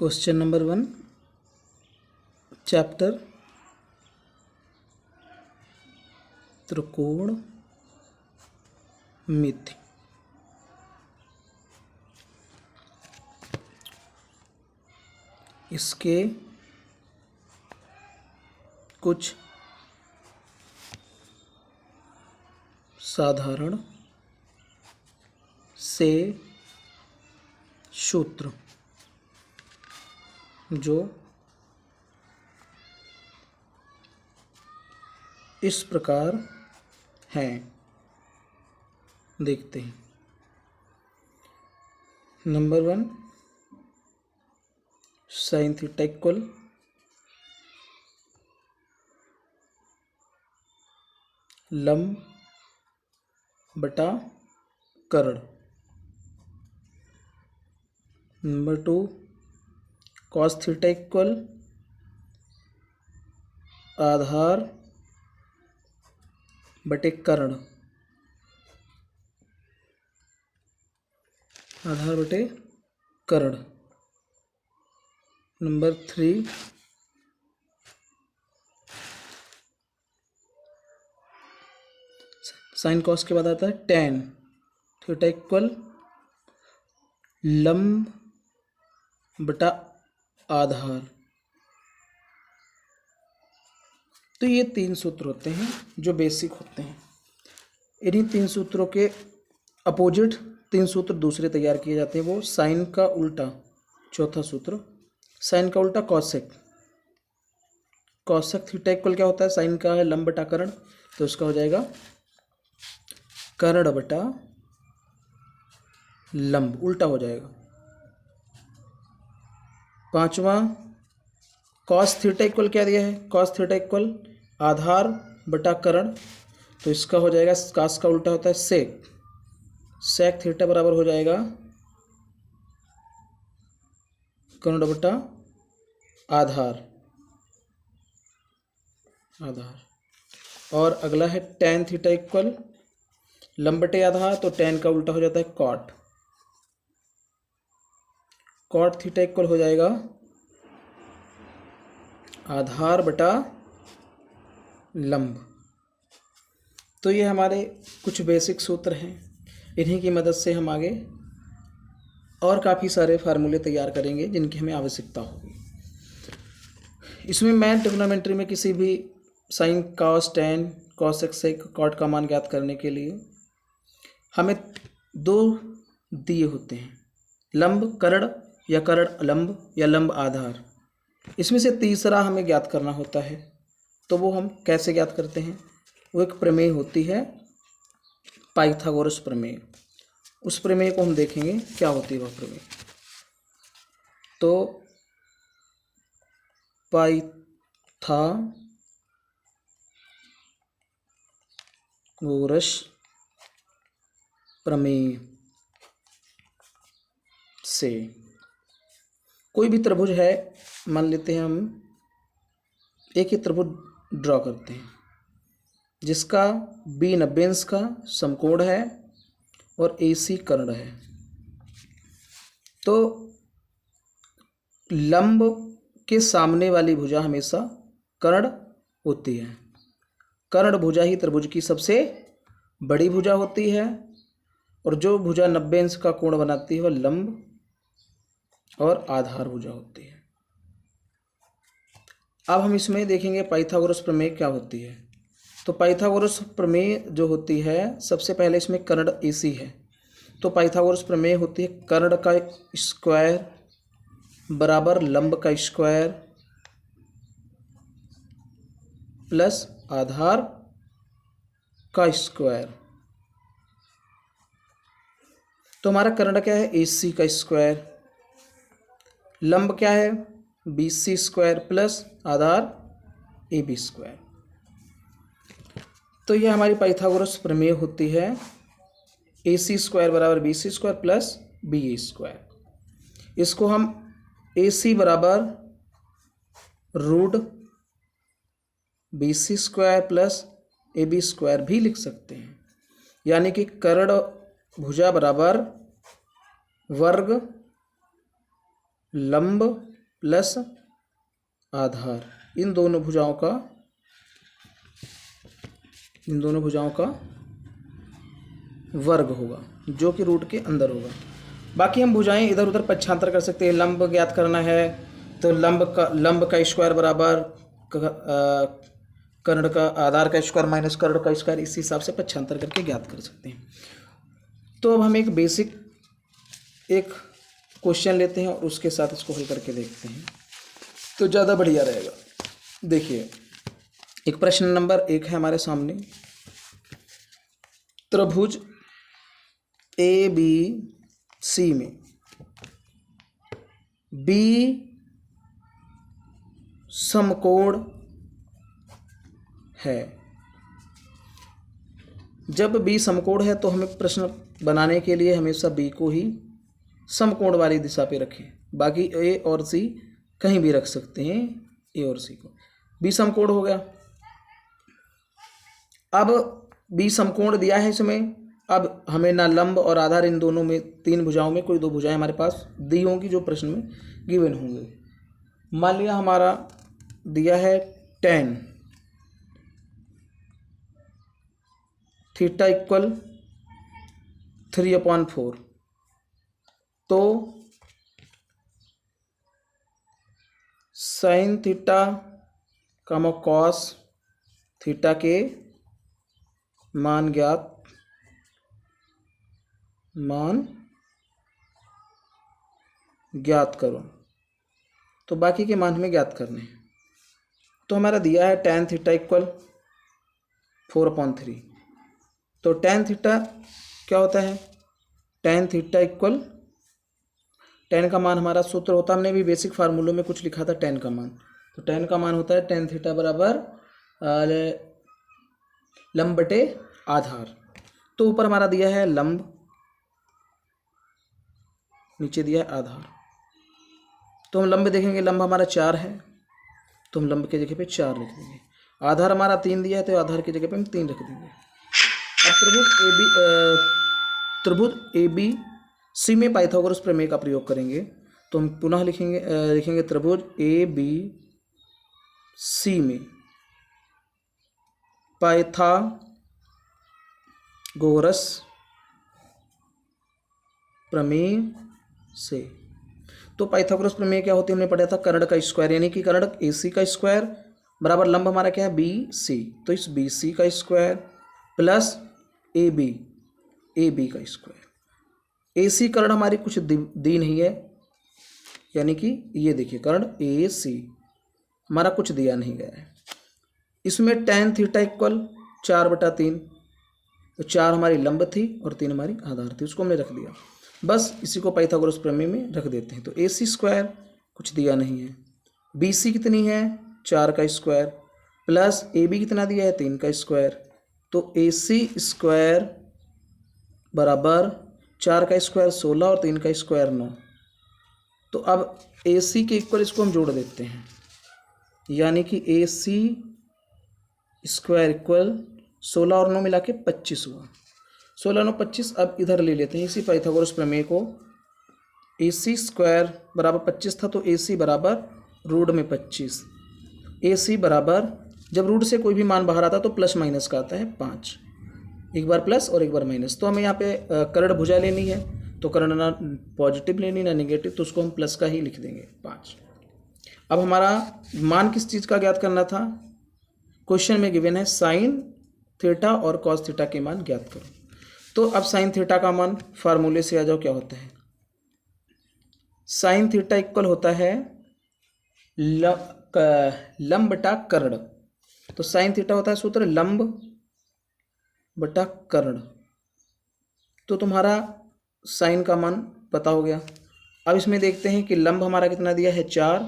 Question number 1 chapter त्रिकोणमिति। इसके कुछ साधारण से सूत्र जो इस प्रकार हैं, देखते हैं। नंबर 1 साइन थीटा इक्वल लंब बटा कर्ण। नंबर 2 कॉस थीटा इक्वल आधार बटे कर्ण। आधार बटे कर्ण। नंबर 3 साइन कॉस के बाद आता है टेन थीटा इक्वल लंब बटा आधार। तो ये 3 सूत्र होते हैं जो बेसिक होते हैं। इन्हीं 3 सूत्रों के अपोजिट 3 सूत्र दूसरे तैयार किए जाते हैं। वो साइन का उल्टा, चौथा सूत्र साइन का उल्टा कॉसेक। कॉसेक थीटा इक्वल क्या होता है? साइन का है लंब बटा कर्ण, तो उसका हो जाएगा कर्ण बटा लंब, उल्टा हो जाएगा। 5वां कॉस थीटा इक्वल क्या दिया है? कॉस थीटा इक्वल आधार बटा कर्ण, तो इसका हो जाएगा कॉस का उल्टा होता है सेक। सेक थीटा बराबर हो जाएगा कर्ण बटा आधार। और अगला है टेन थीटा इक्वल लंब बटे आधार, तो टेन का उल्टा हो जाता है कॉट। कॉट थीटा इक्वल हो जाएगा आधार बटा लंब। तो ये हमारे कुछ बेसिक सूत्र हैं। इन्हीं की मदद से हम आगे और काफ़ी सारे फार्मूले तैयार करेंगे जिनकी हमें आवश्यकता होगी। इसमें मैं ट्रिग्नोमेट्री में किसी भी sine cos tan cosec sec cot का मान ज्ञात करने के लिए हमें 2 दिए होते हैं, लंब कर्ण या कर्ण लंब या लंब आधार। इसमें से तीसरा हमें ज्ञात करना होता है। तो वो हम कैसे ज्ञात करते हैं? वो एक प्रमेय होती है, पाइथागोरस प्रमेय। उस प्रमेय को हम देखेंगे क्या होती है वह प्रमेय। तो पाइथागोरस प्रमेय से कोई भी त्रिभुज है, मान लेते हैं हम एक ही त्रिभुज ड्रॉ करते हैं जिसका बी 90 अंश का समकोण है और AC कर्ण है। तो लंब के सामने वाली भुजा हमेशा कर्ण होती है। कर्ण भुजा ही त्रिभुज की सबसे बड़ी भुजा होती है, और जो भुजा 90 अंश का कोण बनाती है वह लंब और आधार भुजा होती है। अब हम इसमें देखेंगे पाइथागोरस प्रमेय क्या होती है। तो पाइथागोरस प्रमेय जो होती है, सबसे पहले इसमें कर्ण AC है, तो पाइथागोरस प्रमेय होती है कर्ण का स्क्वायर बराबर लंब का स्क्वायर प्लस आधार का स्क्वायर। तो हमारा कर्ण क्या है? AC का स्क्वायर। लंब क्या है? BC स्क्वायर प्लस आधार AB स्क्वायर। तो ये हमारी पाइथागोरस प्रमेय होती है AC स्क्वायर बराबर BC square plus BA square. इसको हम AC बराबर root BC square plus AB square भी लिख सकते हैं। यानी कि कर्ण भुजा बराबर वर्ग लंब प्लस आधार, इन दोनों भुजाओं का वर्ग होगा, जो कि रूट के अंदर होगा। बाकी हम भुजाएं इधर उधर पक्षांतर कर सकते हैं। लंब ज्ञात करना है तो लंब का स्क्वायर बराबर कर्ण का आधार का स्क्वायर माइनस कर्ण का स्क्वायर, इस हिसाब से पक्षांतर करके ज्ञात कर सकते हैं। तो अब हम एक बेसिक एक क्वेश्चन लेते हैं और उसके साथ इसको हल करके देखते हैं, तो ज़्यादा बढ़िया रहेगा। देखिए, एक प्रश्न नंबर 1 है हमारे सामने। त्रिभुज ABC में B समकोण है। जब B समकोण है तो हमें प्रश्न बनाने के लिए हमेशा B को ही समकोण वाली दिशा पे रखें, बाकी A और C कहीं भी रख सकते हैं। A और C को B समकोण हो गया। अब B समकोण दिया है इसमें, अब हमें ना लंब और आधार, इन दोनों में 3 भुजाओं में कोई 2 भुजाएं हमारे पास दी होंगी जो प्रश्न में गिवन होंगे। मान लिया हमारा दिया है tan थीटा इक्वल 3/4, तो साइन थीटा कामा कॉस थीटा के मान ज्ञात करो। तो बाकी के मान हमें ज्ञात करने हैं। तो हमारा दिया है tan थीटा इक्वल 4/3, तो tan थीटा क्या होता है? tan थीटा इक्वल, tan का मान हमारा सूत्र होता है, हमने भी बेसिक फार्मूलों में कुछ लिखा था tan का मान, तो tan का मान होता है tan थीटा बराबर लंब बटे आधार। तो ऊपर हमारा दिया है लंब, नीचे दिया है आधार। तो हम लंब देखेंगे, लंब हमारा 4 है तो हम लंब की जगह पे 4 लिख देंगे। आधार हमारा 3 दिया है तो आधार की जगह पे हम 3 रख देंगे। अब त्रिभुज ABC में पाइथागोरस प्रमेय का प्रयोग करेंगे, तो हम पुनः लिखेंगे त्रिभुज ABC में पाइथागोरस प्रमेय से। तो पाइथागोरस प्रमेय क्या होती है? हमने पढ़ा था कर्ण का स्क्वायर, यानी कि कर्ण AC का स्क्वायर बराबर लंब हमारा क्या है? BC, तो इस BC का स्क्वायर प्लस AB का स्क्वायर। AC कर्ण हमारी कुछ दी नहीं है, यानी कि ये देखिए कर्ण AC हमारा कुछ दिया नहीं गया है। इसमें tan थीटा इक्वल 4/3, तो 4 हमारी लंब थी और 3 हमारी आधार थी, उसको हमने रख दिया। बस इसी को पाइथागोरस प्रमेय में रख देते हैं। तो AC स्क्वायर कुछ दिया नहीं है, BC कितनी है? 4 का स्क्वायर प्लस AB कितना दिया है? 3 का स्क्वायर, तो AC स्क्वायर बराबर 4 का स्क्वायर 16 और 3 का स्क्वायर 9। तो अब AC के इक्वल इसको हम जोड़ देते हैं, यानी कि AC स्क्वायर इक्वल 16 और 9 मिला के 25 हुआ। 16 9 25। अब इधर ले लेते हैं इसी पाइथागोरस प्रमेय को। AC स्क्वायर बराबर 25 था, तो AC बराबर रूट में 25। AC बराबर, जब रूट से कोई भी मान बाहर आता तो प्लस माइनस का आता है 5, एक बार प्लस और एक बार माइनस। तो हमें यहाँ पे कर्ण भुजा लेनी है, तो कर्ण ना पॉजिटिव लेनी ना नेगेटिव, तो उसको हम प्लस का ही लिख देंगे 5। अब हमारा मान किस चीज़ का ज्ञात करना था? क्वेश्चन में गिवन है साइन थीटा और कॉस थीटा के मान ज्ञात करो। तो अब साइन थीटा का मान फार्मूले से आ जाओ, क्या होता है? साइन थीटा इक्वल होता है लंब बटा कर्ण। तो साइन थीटा होता है सूत्र लंब बटा कर्ण। तो तुम्हारा साइन का मान पता हो गया। अब इसमें देखते हैं कि लंब हमारा कितना दिया है? 4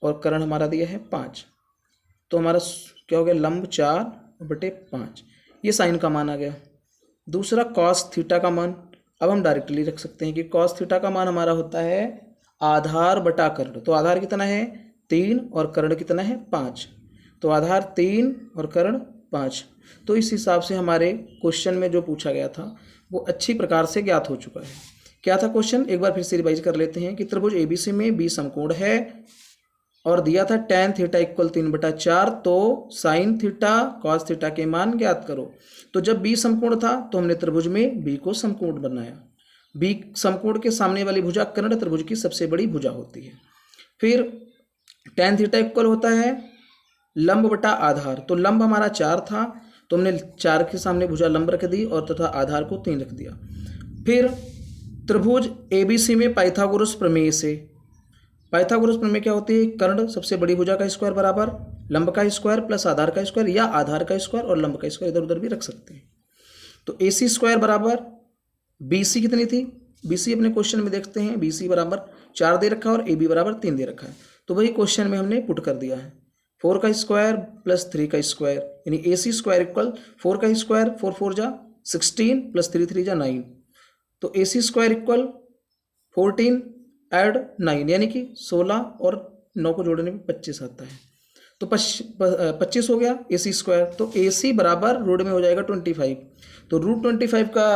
और कर्ण हमारा दिया है 5। तो हमारा क्या हो गया? लंब 4/5, ये साइन का मान आ गया। दूसरा कॉस थीटा का मान, अब हम डायरेक्टली रख सकते हैं कि कॉस थीटा का मान हमारा होता है आधार बटा कर्ण। तो आधार कितना है? 3 और कर्ण कितना है? 5। तो आधार 3 और कर्ण 5। तो इस हिसाब से हमारे क्वेश्चन में जो पूछा गया था वो अच्छी प्रकार से ज्ञात हो चुका है। क्या था क्वेश्चन? एक बार फिर से रिवाइज कर लेते हैं कि त्रिभुज ABC में B समकोण है, और दिया था tan थीटा इक्वल 3/4, तो साइन थीटा कॉस थीटा के मान ज्ञात करो। तो जब बी समकोण था तो हमने त्रिभुज में बी को समकोण बनाया। बी समकोण के सामने वाली भुजा कर्ण त्रिभुज की सबसे बड़ी भुजा होती है। फिर tan थीटा इक्वल होता है लंब बटा आधार, तो लंब हमारा 4 था तो हमने 4 के सामने भुजा लंब रख दी और तथा आधार को 3 रख दिया। फिर त्रिभुज ABC में पाइथागोरस प्रमेय से, पाइथागोरस प्रमेय क्या होती है, कर्ण सबसे बड़ी भुजा का स्क्वायर बराबर लंब का स्क्वायर प्लस आधार का स्क्वायर, या आधार का स्क्वायर और लंब का स्क्वायर इधर उधर भी रख सकते हैं। तो AC स्क्वायर बराबर BC कितनी थी, BC अपने क्वेश्चन में देखते हैं, BC बराबर 4 दे रखा है और AB बराबर 3 दे रखा है, तो वही क्वेश्चन में हमने पुट कर दिया है। 4 का स्क्वायर प्लस 3 का स्क्वायर, यानी AC स्क्वायर इक्वल 4 का स्क्वायर 4 4 जा 16 प्लस 3 3 जा 9, तो AC स्क्वायर इक्वल 14 ऐड 9 यानी कि 16 और 9 को जोड़ने में 25 आता है, तो 25 हो गया AC स्क्वायर। तो AC बराबर रूट में हो जाएगा 25, तो रूट 25 का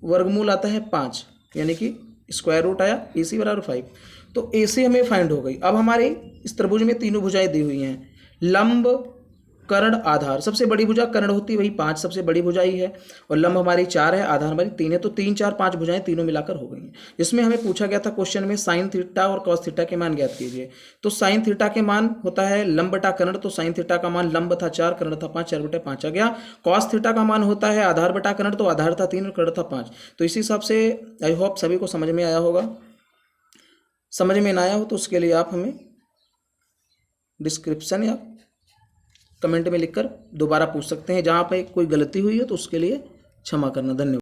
वर्गमूल आता है 5, यानी कि स्क्वायर रूट आया AC बराबर 5, तो AC हमें फाइंड हो गई। अब हमारे इस त्रिभुज में तीनों भुजाएं दी हुई हैं, लंब कर्ण आधार, सबसे बड़ी भुजा कर्ण होती है वही 5 सबसे बड़ी भुजा ही है, और लंब हमारी 4 है, आधार हमारी 3 है, तो 3 4 5 भुजाएं तीनों मिलाकर हो गई हैं। जिसमें हमें पूछा गया था क्वेश्चन में साइन थीटा और कॉस थीटा के मान ज्ञात कीजिए। तो साइन थीटा के मान होता है लंब बटा कर्ण, तो साइन थीटा का मान लंब था 4, कर्ण था 5, 4/5 आ गया। कॉस थीटा का मान होता है आधार बटा कर्ण, तो आधार था 3 और कर्ण था 5। तो इसी हिसाब से आई होप सभी को समझ में आया होगा। समझ में ना आया हो तो उसके लिए आप हमें डिस्क्रिप्शन या कमेंट में लिखकर दोबारा पूछ सकते हैं। जहाँ पे कोई गलती हुई है तो उसके लिए क्षमा करना। धन्यवाद।